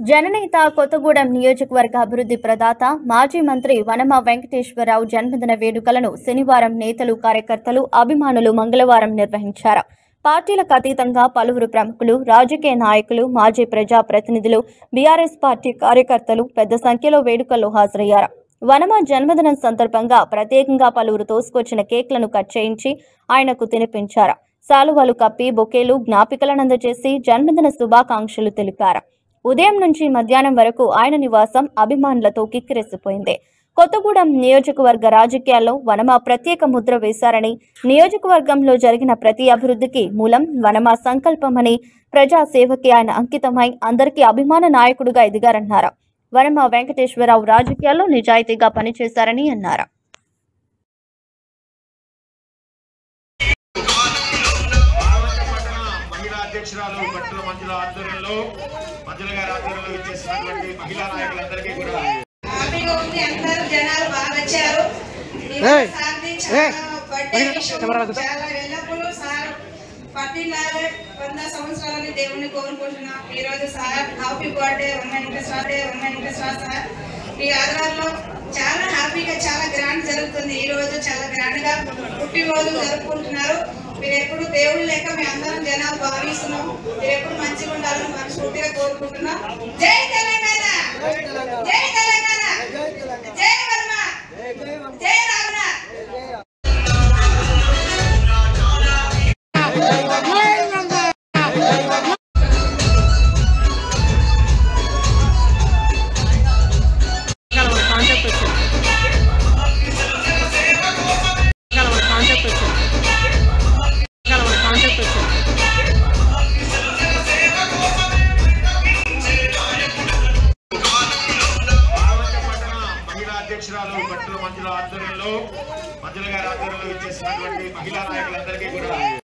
జననేత కొత్తగూడెం నియోజకవర్గ అభివృద్ధి ప్రదాత మాజీ మంత్రి వనమా వెంకటేశ్వరరావు జన్మదిన వేడుకలను శనివారం నేతలు, కార్యకర్తలు, అభిమానులు మంగళవారం నిర్వహించారు. పార్టీలకు అతీతంగా పలువురు ప్రముఖులు, రాజకీయ నాయకులు, మాజీ ప్రజాప్రతినిధులు, బీఆర్ఎస్ పార్టీ కార్యకర్తలు పెద్ద సంఖ్యలో వేడుకల్లో హాజరయ్యారు. వనమా జన్మదినం సందర్భంగా ప్రత్యేకంగా పలువురు తోసుకొచ్చిన కేక్లను కట్ చేయించి ఆయనకు తినిపించారు. శాలువాలు కప్పి బొకేలు, జ్ఞాపికలను అందజేసి జన్మదిన శుభాకాంక్షలు తెలిపారు. ఉదయం నుంచి మధ్యాహ్నం వరకు ఆయన నివాసం అభిమానులతో కిక్కిరిసిపోయింది. కొత్తగూడెం నియోజకవర్గ రాజకీయాల్లో వనమా ప్రత్యేక ముద్ర వేశారని, నియోజకవర్గంలో జరిగిన ప్రతి అభివృద్ధికి మూలం వనమా సంకల్పమని, ప్రజాసేవకి ఆయన అంకితమై అందరికీ అభిమాన నాయకుడిగా ఎదిగారన్నారు. వనమా వెంకటేశ్వరరావు రాజకీయాల్లో నిజాయితీగా పనిచేశారని అన్నారు. అధ్యక్షురాలు భట్టుల మంజుల ఆధ్వర్యంలో మంజుల గారి ఆధ్వర్యంలో ఇచ్చేసినటువంటి మహిళా నాయకులందరికీ కూడా హ్యాపీగా ఉంది. అందరూ జనాలు బాగా వచ్చారు. చాలా ఎల్లప్పుడూ సార్ 100 సంవత్సరాలని దేవుణ్ణి కోరుకుంటున్నాం. ఈ రోజు sir happy birthday Venkateshwara sir. మీ ఆధ్వర్యంలో చాలా హ్యాపీగా, చాలా గ్రాండ్ జరుగుతుంది. ఈ రోజు చాలా గ్రాండ్ గా పుట్టినరోజు జరుపుకుంటున్నారు. మీరు ఎప్పుడు దేవుళ్ళు లేక మీ అందరం జనాలు భావిస్తున్నాం. మీరు ఎప్పుడు మంచిగా ఉండాలని మనస్ఫూర్తిగా కోరుకుంటున్నాం. జై తెలంగాణ, జై తెలంగాణ, జై వర్మ, జై రావణ. అధ్యక్షురాలు భట్టుల మంజుల ఆధ్వర్యంలో మంజుల గారి ఆధ్వర్యంలో ఇచ్చేసినటువంటి మహిళా నాయకులందరికీ కూడా